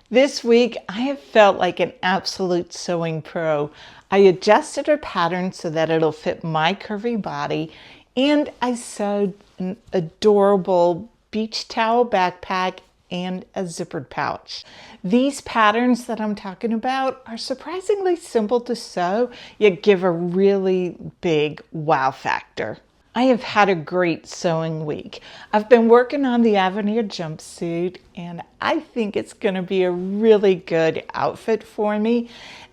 This week, I have felt like an absolute sewing pro. I adjusted her pattern so that it'll fit my curvy body, and I sewed an adorable beach towel backpack and a zippered pouch. These patterns that I'm talking about are surprisingly simple to sew, yet give a really big wow factor. I have had a great sewing week. I've been working on the Avenir jumpsuit, and I think it's going to be a really good outfit for me.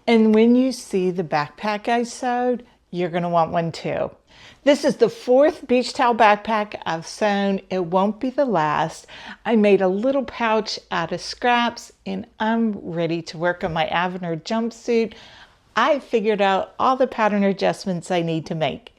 And when you see the backpack I sewed, you're going to want one too. This is the fourth beach towel backpack I've sewn. It won't be the last. I made a little pouch out of scraps, and I'm ready to work on my Avenir jumpsuit. I figured out all the pattern adjustments I need to make.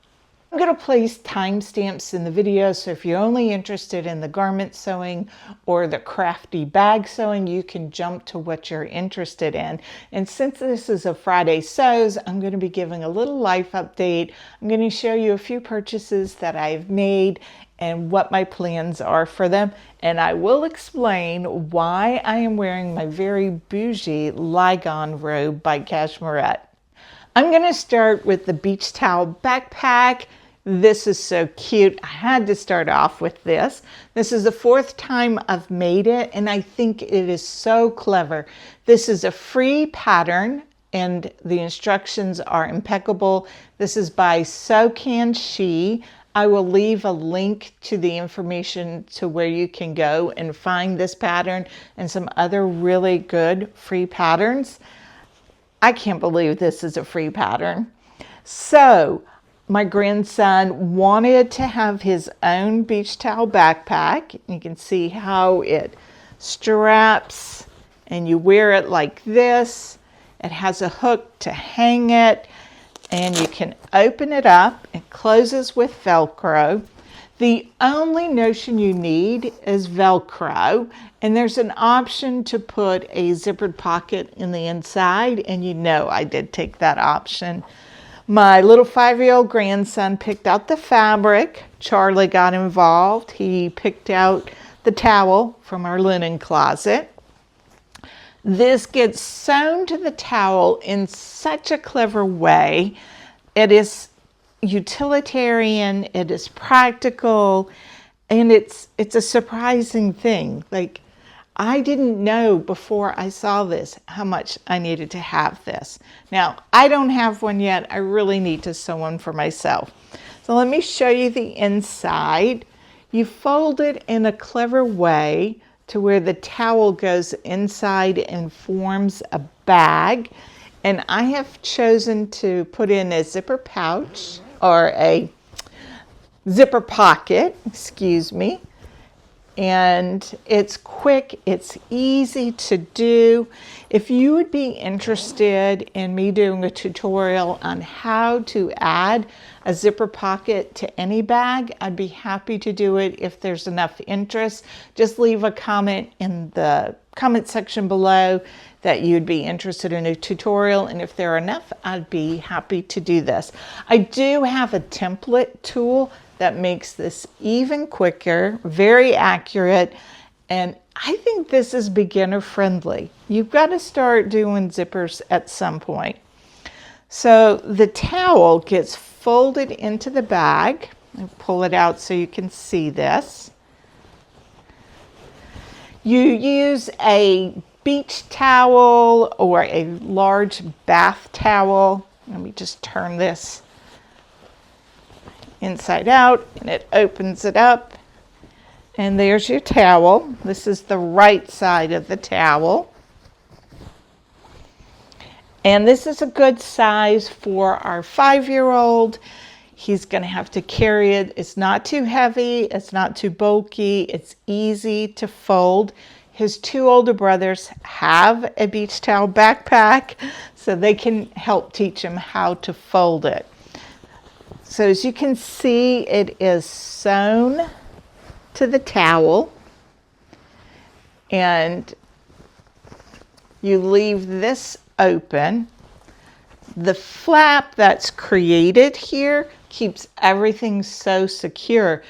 I'm going to place timestamps in the video, so if you're only interested in the garment sewing or the crafty bag sewing, you can jump to what you're interested in. And since this is a Friday Sews, I'm going to be giving a little life update. I'm going to show you a few purchases that I've made and what my plans are for them. And I will explain why I am wearing my very bougie Ligon robe by Cashmerette. I'm going to start with the beach towel backpack. This is so cute. I had to start off with this. This is the fourth time I've made it, and I think it is so clever. This is a free pattern, and the instructions are impeccable. This is by So Can She. I will leave a link to the information to where you can go and find this pattern and some other really good free patterns. I can't believe this is a free pattern. So my grandson wanted to have his own beach towel backpack. You can see how it straps and you wear it like this. It has a hook to hang it, and you can open it up. It closes with Velcro. The only notion you need is Velcro, and there's an option to put a zippered pocket in the inside, and you know I did take that option. My little 5-year-old grandson picked out the fabric. Charlie got involved. He picked out the towel from our linen closet. This gets sewn to the towel in such a clever way. It is utilitarian, it is practical, and it's a surprising thing. Like, I didn't know before I saw this how much I needed to have this. Now, I don't have one yet. I really need to sew one for myself. So let me show you the inside. You fold it in a clever way to where the towel goes inside and forms a bag. And I have chosen to put in a zipper pouch, or a zipper pocket, excuse me. And it's quick, it's easy to do. If you would be interested in me doing a tutorial on how to add a zipper pocket to any bag, I'd be happy to do it if there's enough interest. Just leave a comment in the comment section below that you'd be interested in a tutorial, and if there are enough, I'd be happy to do this. I do have a template tool that makes this even quicker, very accurate, and I think this is beginner friendly. You've got to start doing zippers at some point. So the towel gets folded into the bag. I'll pull it out so you can see this. You use a beach towel or a large bath towel. Let me just turn this inside out, and it opens it up, and there's your towel. This is the right side of the towel, and this is a good size for our 5-year-old. He's going to have to carry it. It's not too heavy, it's not too bulky, it's easy to fold. His 2 older brothers have a beach towel backpack, so they can help teach him how to fold it. So as you can see, it is sewn to the towel, and you leave this open. The flap that's created here keeps everything so secure.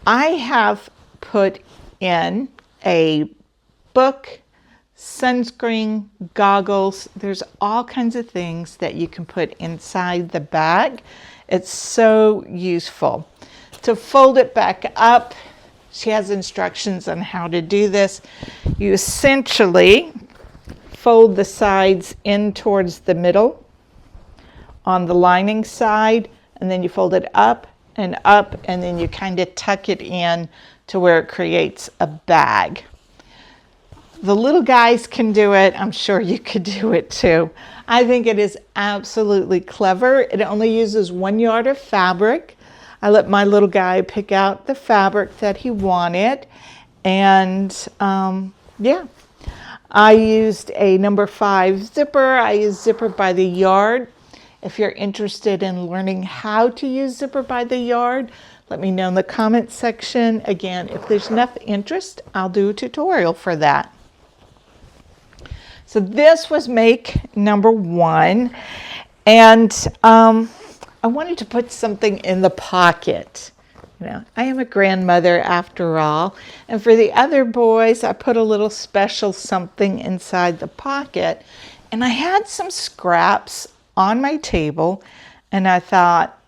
I have put in a book sunscreen, goggles. There's all kinds of things that you can put inside the bag. It's so useful. To fold it back up, she has instructions on how to do this. You essentially fold the sides in towards the middle on the lining side, and then you fold it up, and then you kind of tuck it in to where it creates a bag. The little guys can do it. I'm sure you could do it too. I think it is absolutely clever. It only uses 1 yard of fabric. I let my little guy pick out the fabric that he wanted. And yeah, I used a number 5 zipper. I use zipper by the yard. If you're interested in learning how to use zipper by the yard, let me know in the comments section. Again, if there's enough interest, I'll do a tutorial for that. So this was make number 1. And I wanted to put something in the pocket. You know, I am a grandmother after all. And for the other boys, I put a little special something inside the pocket. And I had some scraps on my table, and I thought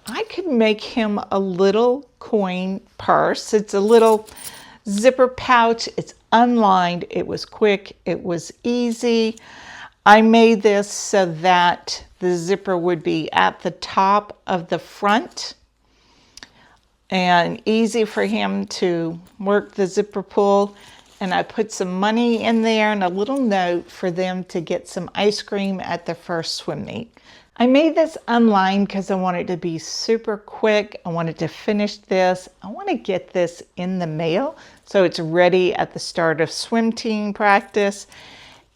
I could make him a little coin purse. It's a little zipper pouch. It's unlined. It was quick. It was easy. I made this so that the zipper would be at the top of the front and easy for him to work the zipper pull. And I put some money in there and a little note for them to get some ice cream at the first swim meet. I made this unlined because I wanted to be super quick. I wanted to finish this. I want to get this in the mail so it's ready at the start of swim team practice.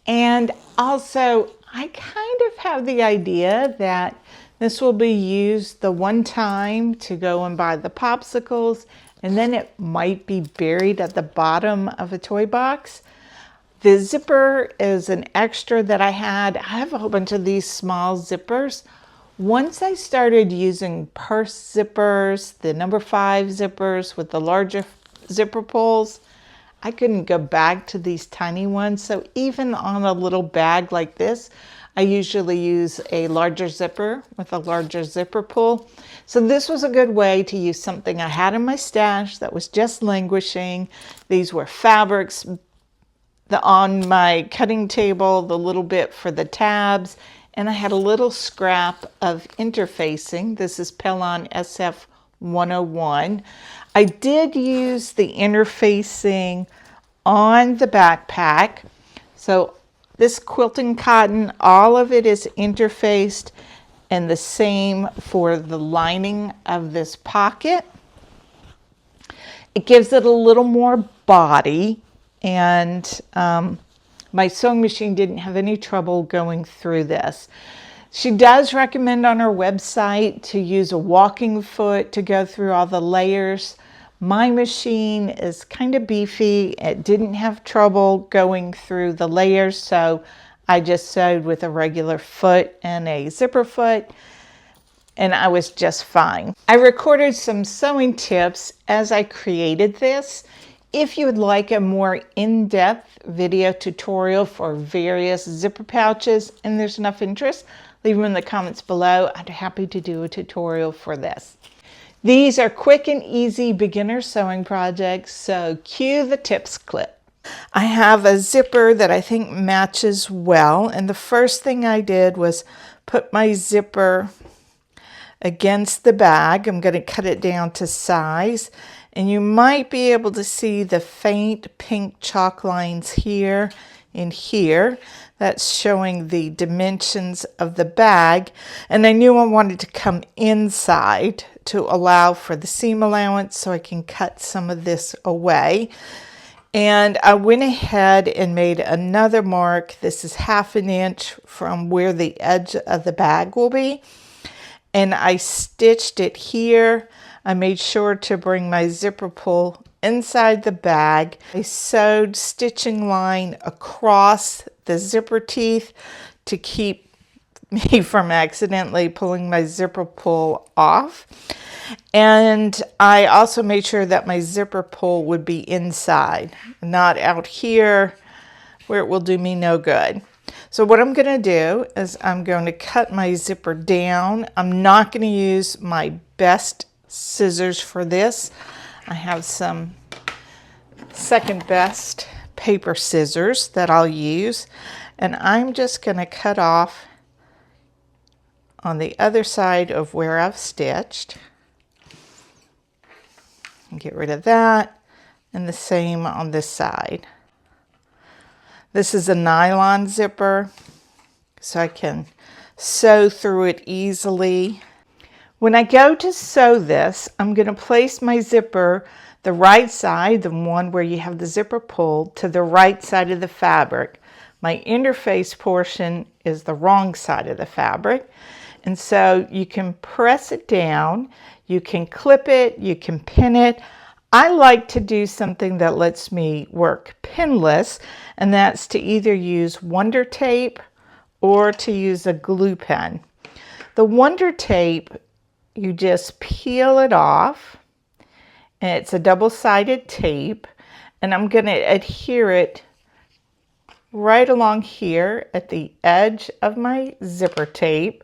And also, I kind of have the idea that this will be used the one time to go and buy the popsicles, and then it might be buried at the bottom of a toy box. The zipper is an extra that I had. I have a whole bunch of these small zippers. Once I started using purse zippers, the number 5 zippers with the larger zipper pulls, I couldn't go back to these tiny ones. So even on a little bag like this, I usually use a larger zipper with a larger zipper pull. So this was a good way to use something I had in my stash that was just languishing. These were fabrics on my cutting table, the little bit for the tabs, and I had a little scrap of interfacing. This is Pellon SF 101. I did use the interfacing on the backpack. So this quilting cotton, all of it is interfaced, and the same for the lining of this pocket. It gives it a little more body, and my sewing machine didn't have any trouble going through this. She does recommend on her website to use a walking foot to go through all the layers. My machine is kind of beefy. It didn't have trouble going through the layers, so I just sewed with a regular foot and a zipper foot, and I was just fine. I recorded some sewing tips as I created this. If you would like a more in-depth video tutorial for various zipper pouches and there's enough interest, leave them in the comments below. I'd be happy to do a tutorial for this. These are quick and easy beginner sewing projects, so cue the tips clip. I have a zipper that I think matches well, and the first thing I did was put my zipper against the bag. I'm going to cut it down to size, and you might be able to see the faint pink chalk lines here and here. That's showing the dimensions of the bag, and I knew I wanted to come inside to allow for the seam allowance so I can cut some of this away. And I went ahead and made another mark. This is 1/2 inch from where the edge of the bag will be, and I stitched it here. I made sure to bring my zipper pull inside the bag. I sewed stitching line across the zipper teeth to keep me from accidentally pulling my zipper pull off. And I also made sure that my zipper pull would be inside, not out here where it will do me no good. So what I'm going to do is I'm going to cut my zipper down. I'm not going to use my best scissors for this. I have some second best paper scissors that I'll use, and I'm just going to cut off on the other side of where I've stitched and get rid of that, and the same on this side. This is a nylon zipper, so I can sew through it easily. When I go to sew this, I'm going to place my zipper the right side, the one where you have the zipper pulled, to the right side of the fabric. My interface portion is the wrong side of the fabric. And so you can press it down, you can clip it, you can pin it. I like to do something that lets me work pinless, and that's to either use Wonder Tape or to use a glue pen. The Wonder Tape, you just peel it off, and it's a double-sided tape, and I'm going to adhere it right along here at the edge of my zipper tape.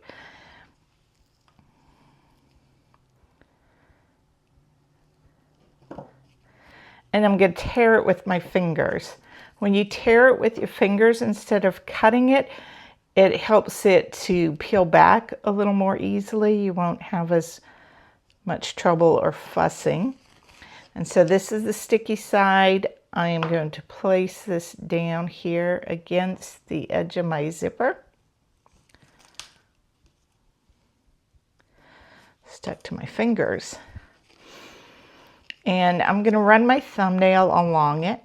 And I'm going to tear it with my fingers. When you tear it with your fingers instead of cutting it, it helps it to peel back a little more easily. You won't have as much trouble or fussing. And so this is the sticky side. I am going to place this down here against the edge of my zipper. Stuck to my fingers. And I'm going to run my thumbnail along it.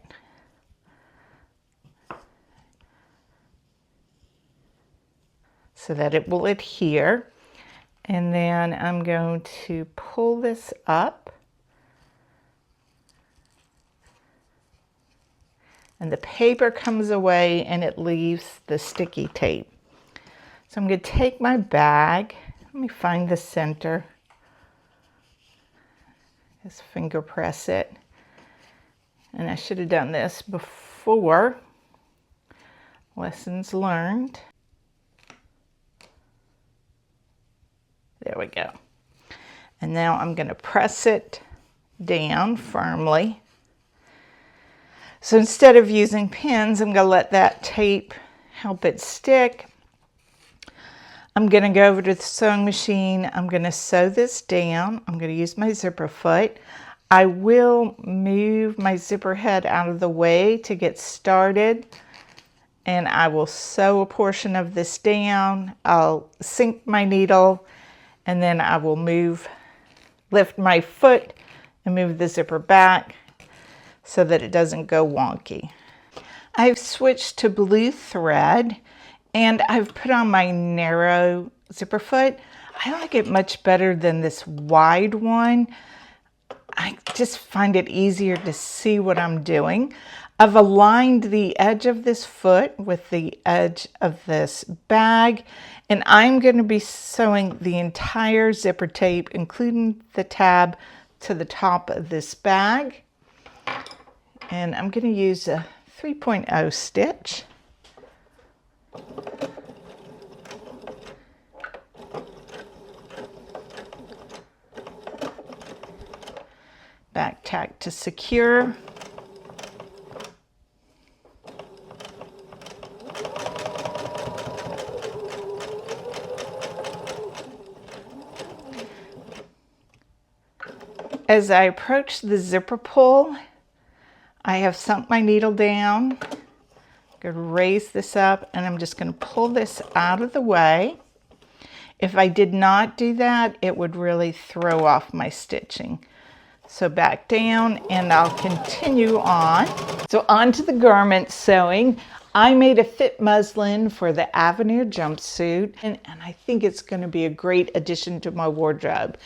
So that it will adhere. And then I'm going to pull this up. And the paper comes away and it leaves the sticky tape. So I'm going to take my bag. Let me find the center. Just finger press it. And I should have done this before. Lessons learned. There we go. And now I'm going to press it down firmly. So instead of using pins, I'm going to let that tape help it stick. I'm going to go over to the sewing machine. I'm going to sew this down. I'm going to use my zipper foot. I will move my zipper head out of the way to get started. And I will sew a portion of this down. I'll sink my needle, and then I will lift my foot and move the zipper back so that it doesn't go wonky. I've switched to blue thread, and I've put on my narrow zipper foot. I like it much better than this wide one. I just find it easier to see what I'm doing. I've aligned the edge of this foot with the edge of this bag, and I'm going to be sewing the entire zipper tape, including the tab, to the top of this bag. And I'm going to use a 3.0 stitch. Back tack to secure. As I approach the zipper pull, I have sunk my needle down. I'm going to raise this up, and I'm just going to pull this out of the way. If I did not do that, it would really throw off my stitching. So back down, and I'll continue on. So on to the garment sewing. I made a fit muslin for the Avenir Jumpsuit, and I think it's going to be a great addition to my wardrobe.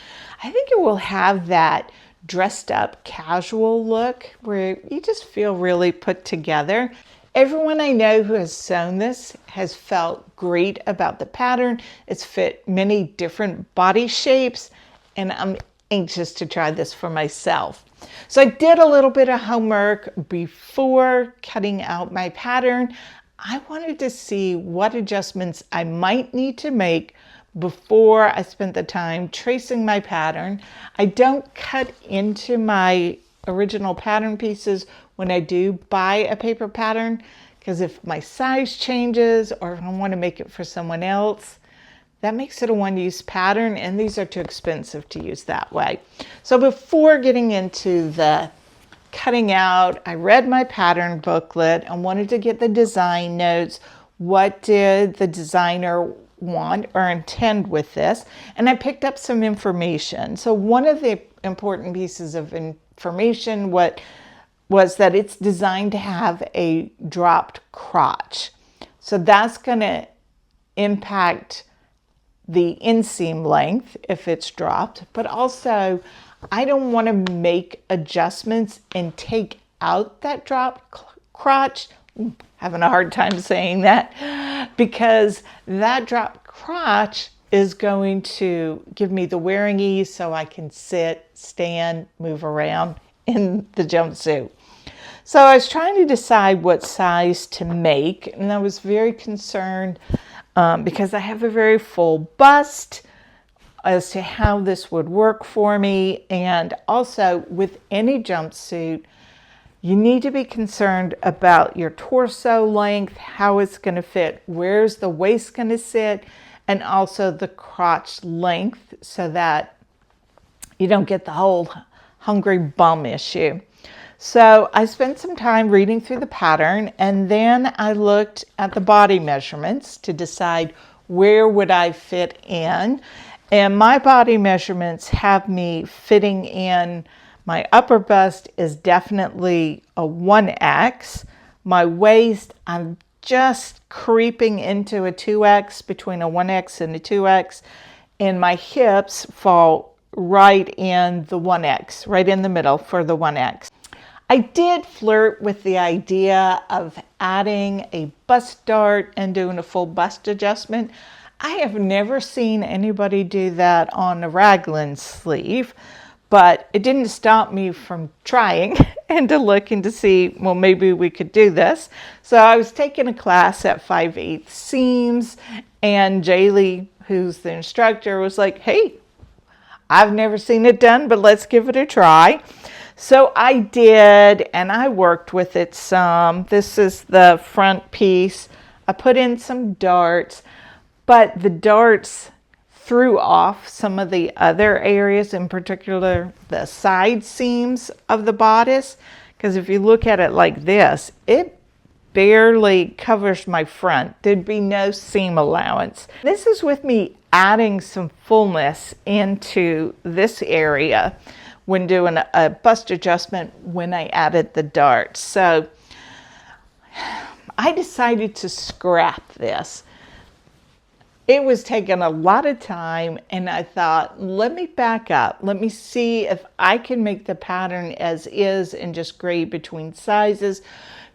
I think it will have that dressed up casual look where you just feel really put together. Everyone I know who has sewn this has felt great about the pattern. It's fit many different body shapes, and I'm anxious to try this for myself. So I did a little bit of homework before cutting out my pattern. I wanted to see what adjustments I might need to make before I spent the time tracing my pattern. I don't cut into my original pattern pieces when I do buy a paper pattern, because if my size changes or if I want to make it for someone else, that makes it a one-use pattern, and these are too expensive to use that way. So before getting into the cutting out, I read my pattern booklet and wanted to get the design notes. What did the designer want or intend with this? And I picked up some information. So one of the important pieces of information was that it's designed to have a dropped crotch. So that's going to impact the inseam length if it's dropped, but also I don't want to make adjustments and take out that dropped crotch. Having a hard time saying that, because that dropped crotch is going to give me the wearing ease so I can sit, stand, move around in the jumpsuit. So I was trying to decide what size to make, and I was very concerned because I have a very full bust as to how this would work for me. And also with any jumpsuit, you need to be concerned about your torso length, how it's going to fit, where's the waist going to sit, and also the crotch length so that you don't get the whole hungry bum issue. So I spent some time reading through the pattern, and then I looked at the body measurements to decide where would I fit in. And my body measurements have me fitting in, my upper bust is definitely a 1X. My waist, I'm just creeping into a 2X, between a 1X and a 2X. And my hips fall right in the 1X, right in the middle for the 1X. I did flirt with the idea of adding a bust dart and doing a full bust adjustment. I have never seen anybody do that on a raglan sleeve, but it didn't stop me from trying and to looking to see, well, maybe we could do this. So I was taking a class at 5/8 seams, and Jaylee, who's the instructor, was like, hey, I've never seen it done, but let's give it a try. So I did, and I worked with it some. This is the front piece. I put in some darts, but the darts threw off some of the other areas, in particular the side seams of the bodice, because if you look at it like this, it barely covers my front. There'd be no seam allowance. This is with me adding some fullness into this area when doing a bust adjustment when I added the darts. So I decided to scrap this. It was taking a lot of time, and I thought, let me back up. Let me see if I can make the pattern as is and just grade between sizes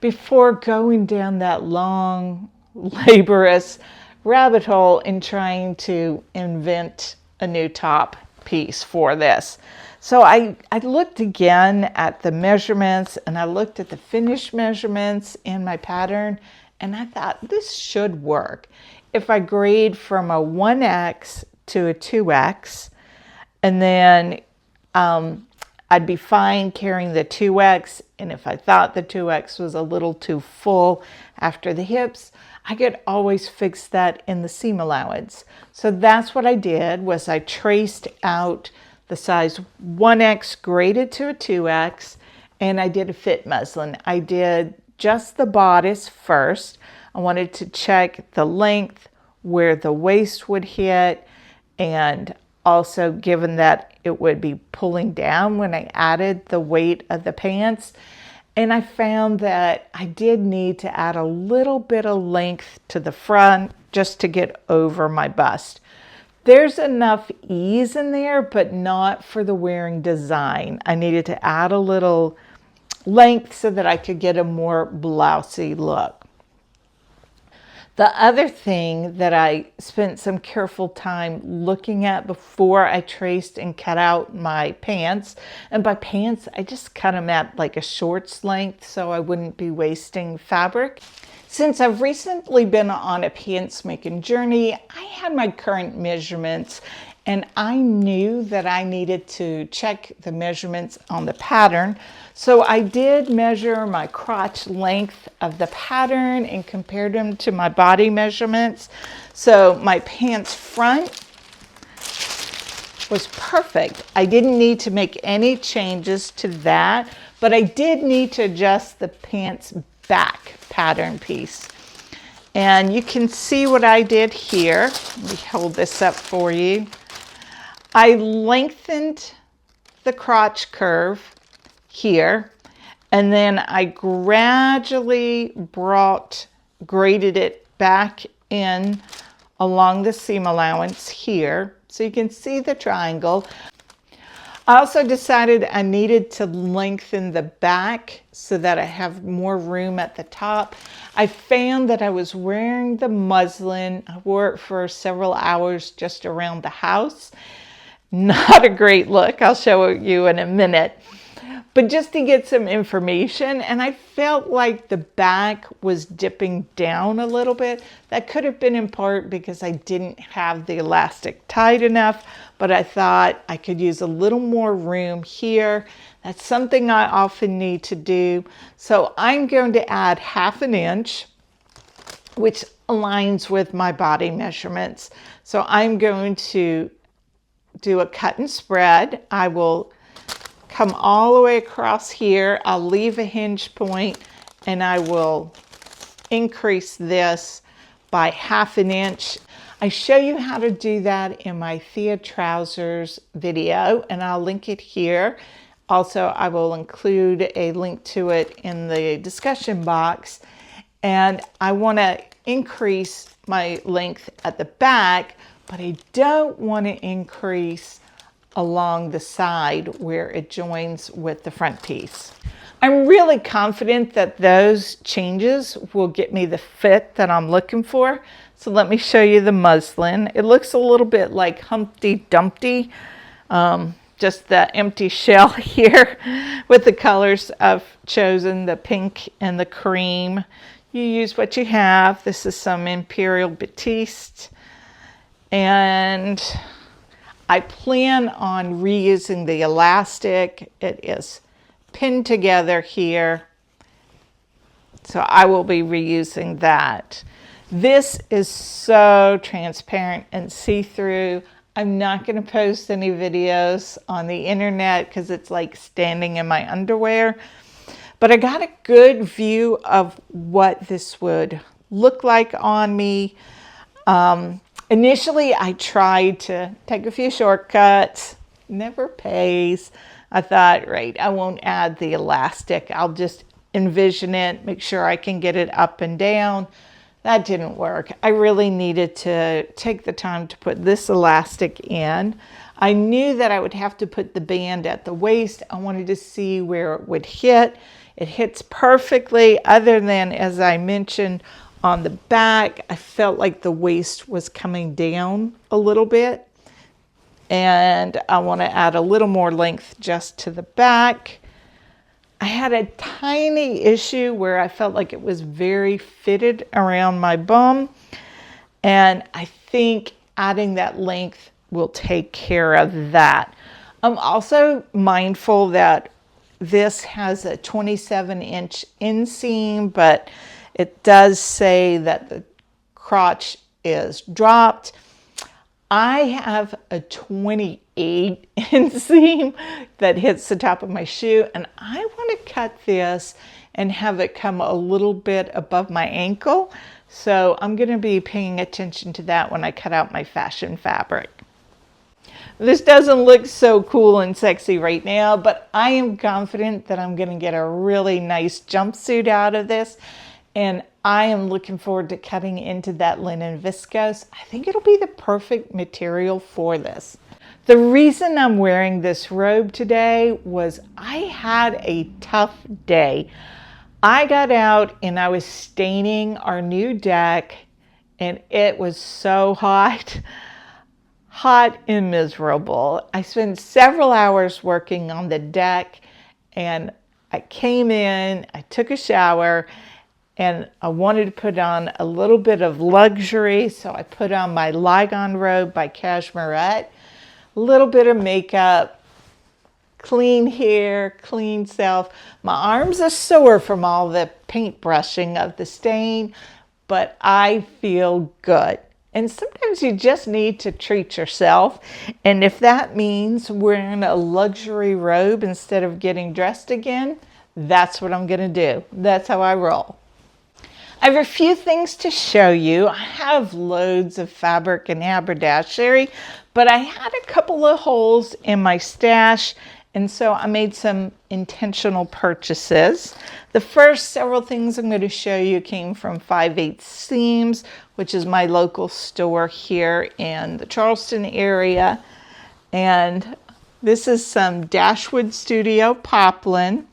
before going down that long, laborious rabbit hole in trying to invent a new top piece for this. So I looked again at the measurements, and I looked at the finished measurements in my pattern, and I thought this should work. If I grade from a 1X to a 2X, and then I'd be fine carrying the 2X, and if I thought the 2X was a little too full after the hips, I could always fix that in the seam allowance. So that's what I did, was I traced out the size 1X graded to a 2X, and I did a fit muslin. I did just the bodice first. I wanted to check the length, where the waist would hit, and also given that it would be pulling down when I added the weight of the pants. And I found that I did need to add a little bit of length to the front just to get over my bust. There's enough ease in there, but not for the wearing design. I needed to add a little length so that I could get a more blousy look. The other thing that I spent some careful time looking at before I traced and cut out my pants, and by pants, I just cut them at like a shorts length so I wouldn't be wasting fabric. Since I've recently been on a pants making journey, I had my current measurements and I knew that I needed to check the measurements on the pattern. So I did measure my crotch length of the pattern and compared them to my body measurements. So my pants front was perfect. I didn't need to make any changes to that, but I did need to adjust the pants back pattern piece. And you can see what I did here. Let me hold this up for you. I lengthened the crotch curve here, and then I gradually graded it back in along the seam allowance here, so you can see the triangle. I also decided I needed to lengthen the back so that I have more room at the top. I found that I was wearing the muslin. I wore it for several hours just around the house. Not a great look, I'll show you in a minute. But just to get some information, and I felt like the back was dipping down a little bit. That could have been in part because I didn't have the elastic tight enough, but I thought I could use a little more room here. That's something I often need to do. So I'm going to add 1/2 inch, which aligns with my body measurements. So I'm going to do a cut and spread. I will come all the way across here. I'll leave a hinge point and I will increase this by 1/2 inch. I show you how to do that in my Thea trousers video and I'll link it here. Also, I will include a link to it in the discussion box. And I want to increase my length at the back, but I don't want to increase along the side where it joins with the front piece. I'm really confident that those changes will get me the fit that I'm looking for. So let me show you the muslin. It looks a little bit like Humpty Dumpty, just the empty shell here with the colors I've chosen, the pink and the cream. You use what you have. This is some Imperial Batiste. And I plan on reusing the elastic. It is pinned together here. So I will be reusing that. This is so transparent and see-through. I'm not going to post any videos on the internet because it's like standing in my underwear. But I got a good view of what this would look like on me. Initially, I tried to take a few shortcuts. Never pays. I thought, right, I won't add the elastic. I'll just envision it, make sure I can get it up and down. That didn't work. I really needed to take the time to put this elastic in. I knew that I would have to put the band at the waist. I wanted to see where it would hit. It hits perfectly, other than, as I mentioned, on the back, I felt like the waist was coming down a little bit. And I want to add a little more length just to the back. I had a tiny issue where I felt like it was very fitted around my bum. And I think adding that length will take care of that. I'm also mindful that this has a 27-inch inseam, but it does say that the crotch is dropped. I have a 28 inseam that hits the top of my shoe, and I want to cut this and have it come a little bit above my ankle. So I'm going to be paying attention to that when I cut out my fashion fabric. This doesn't look so cool and sexy right now, but I am confident that I'm going to get a really nice jumpsuit out of this. And I am looking forward to cutting into that linen viscose. I think it'll be the perfect material for this. The reason I'm wearing this robe today was I had a tough day. I got out and I was staining our new deck and it was so hot. Hot and miserable. I spent several hours working on the deck, and I came in, I took a shower, and I wanted to put on a little bit of luxury, so I put on my Ligon robe by Cashmerette, a little bit of makeup, clean hair, clean self. My arms are sore from all the paint brushing of the stain, but I feel good. And sometimes you just need to treat yourself. And if that means wearing a luxury robe instead of getting dressed again, that's what I'm going to do. That's how I roll. I have a few things to show you. I have loads of fabric and haberdashery, but I had a couple of holes in my stash, and so I made some intentional purchases. The first several things I'm going to show you came from 5/8 Seams, which is my local store here in the Charleston area. And this is some Dashwood Studio poplin.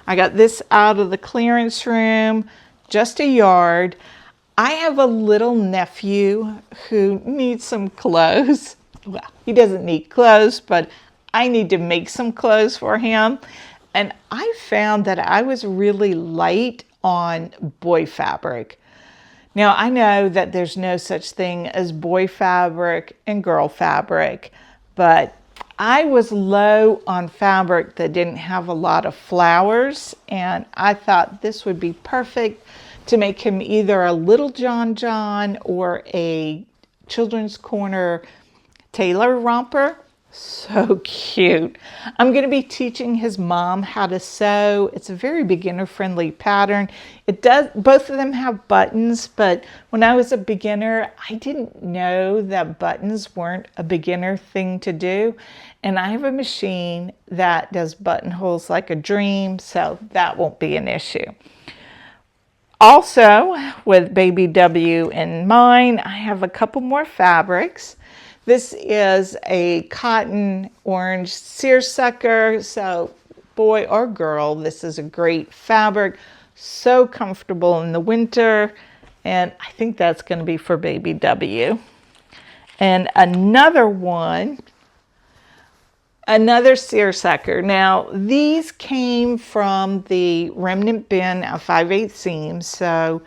I got this out of the clearance room, just a yard. I have a little nephew who needs some clothes. Well, he doesn't need clothes, but I need to make some clothes for him. And I found that I was really light on boy fabric. Now, I know that there's no such thing as boy fabric and girl fabric, but I was low on fabric that didn't have a lot of flowers, and I thought this would be perfect to make him either a little John John or a Children's Corner tailor romper. So cute. I'm going to be teaching his mom how to sew. It's a very beginner-friendly pattern. Both of them have buttons, but when I was a beginner, I didn't know that buttons weren't a beginner thing to do. And I have a machine that does buttonholes like a dream, so that won't be an issue. Also, with Baby W in mind, I have a couple more fabrics. This is a cotton orange seersucker, so boy or girl, this is a great fabric, so comfortable in the winter, and I think that's going to be for Baby W. And another one, another seersucker. Now, these came from the remnant bin of 5/8 Seams, so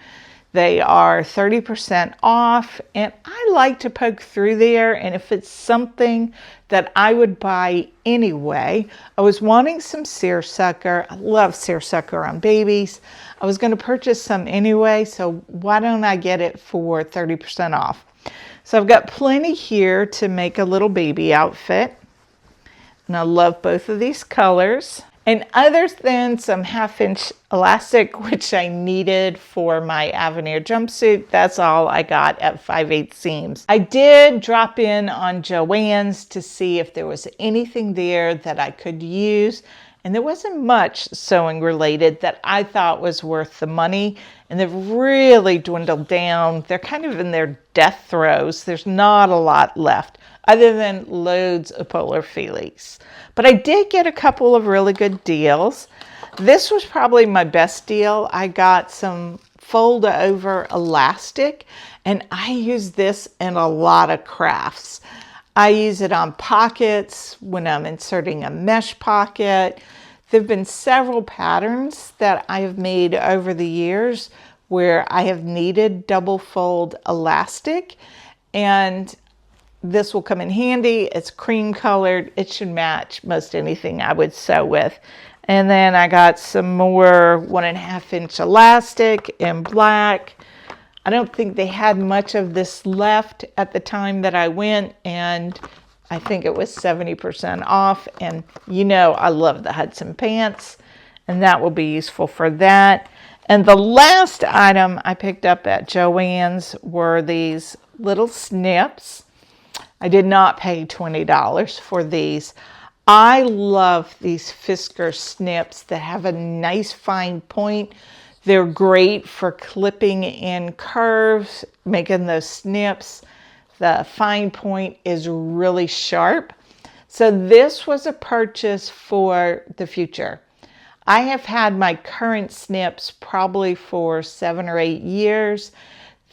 they are 30% off, and I like to poke through there, and if it's something that I would buy anyway, I was wanting some seersucker. I love seersucker on babies. I was going to purchase some anyway, so why don't I get it for 30% off? So I've got plenty here to make a little baby outfit, and I love both of these colors. And other than some 1/2-inch elastic, which I needed for my Avenir jumpsuit, that's all I got at 5/8 Seams. I did drop in on Joann's to see if there was anything there that I could use, and there wasn't much sewing related that I thought was worth the money, and they've really dwindled down. They're kind of in their death throes. There's not a lot left, other than loads of polar feelies. But I did get a couple of really good deals. This was probably my best deal. I got some fold over elastic, and I use this in a lot of crafts. I use it on pockets when I'm inserting a mesh pocket. There have been several patterns that I have made over the years where I have needed double fold elastic, and this will come in handy. It's cream colored. It should match most anything I would sew with. And then I got some more 1.5-inch elastic in black. I don't think they had much of this left at the time that I went, and I think it was 70% off. And you know I love the Hudson pants, and that will be useful for that. And the last item I picked up at Joann's were these little snips. I did not pay $20 for these. I love these Fisker snips that have a nice fine point. They're great for clipping in curves, making those snips. The fine point is really sharp. So this was a purchase for the future. I have had my current snips probably for 7 or 8 years.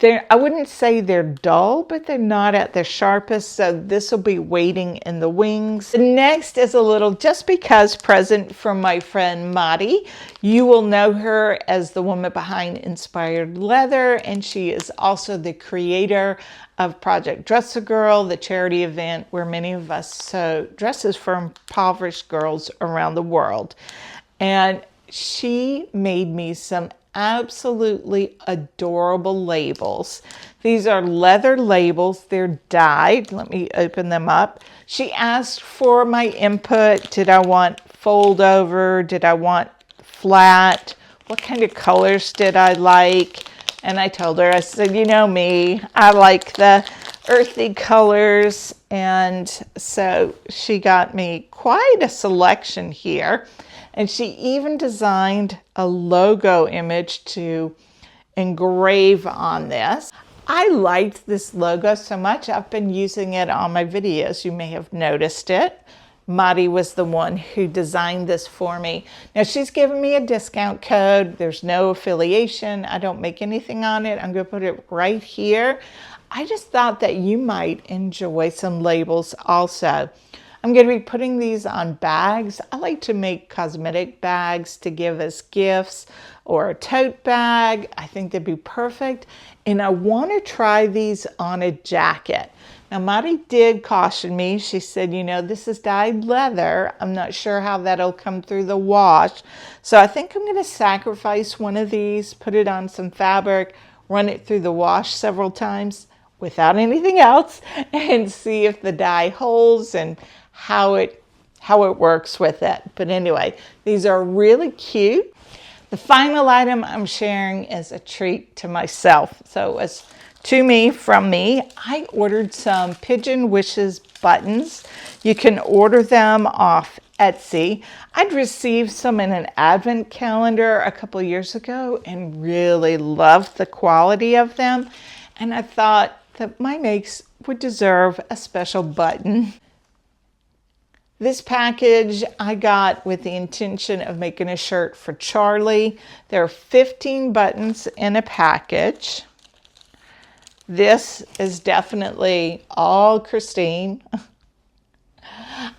I wouldn't say they're dull, but they're not at their sharpest, so this will be waiting in the wings. The next is a little just because present from my friend Madi. You will know her as the woman behind Inspired Leather, and she is also the creator of Project Dress a Girl, the charity event where many of us sew dresses for impoverished girls around the world. And she made me some absolutely adorable labels. These are leather labels. They're dyed. Let me open them up. She asked for my input. Did I want fold over? Did I want flat? What kind of colors did I like? And I told her, I said, you know me, I like the earthy colors. And so she got me quite a selection here. And she even designed a logo image to engrave on this. I liked this logo so much, I've been using it on my videos. You may have noticed it. Madi was the one who designed this for me. Now she's given me a discount code. There's no affiliation. I don't make anything on it. I'm going to put it right here. I just thought that you might enjoy some labels also. I'm going to be putting these on bags. I like to make cosmetic bags to give as gifts, or a tote bag. I think they'd be perfect. And I want to try these on a jacket. Now, Madi did caution me. She said, you know, this is dyed leather. I'm not sure how that'll come through the wash. So I think I'm going to sacrifice one of these, put it on some fabric, run it through the wash several times without anything else, and see if the dye holds and how it works with it. But anyway, these are really cute. The final item I'm sharing is a treat to myself. So it was to me, from me. I ordered some Pigeon Wishes buttons. You can order them off Etsy. I'd received some in an advent calendar a couple years ago and really loved the quality of them. And I thought that my makes would deserve a special button. This package I got with the intention of making a shirt for Charlie. There are 15 buttons in a package. This is definitely all Christine.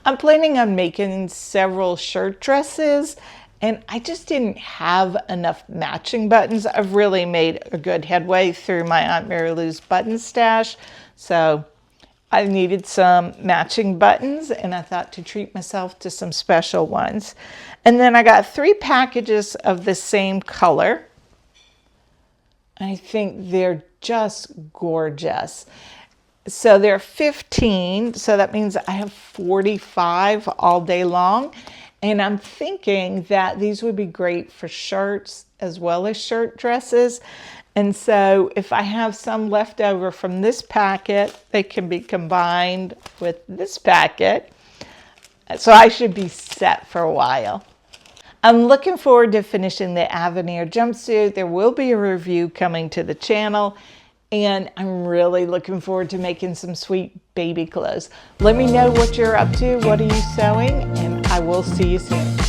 I'm planning on making several shirt dresses, and I just didn't have enough matching buttons. I've really made a good headway through my Aunt Mary Lou's button stash, so I needed some matching buttons, and I thought to treat myself to some special ones. And then I got 3 packages of the same color. I think they're just gorgeous. So they're 15, so that means I have 45 all day long. And I'm thinking that these would be great for shirts as well as shirt dresses. And so if I have some left over from this packet, they can be combined with this packet. So I should be set for a while. I'm looking forward to finishing the Avenir jumpsuit. There will be a review coming to the channel, and I'm really looking forward to making some sweet baby clothes. Let me know what you're up to. What are you sewing? And I will see you soon.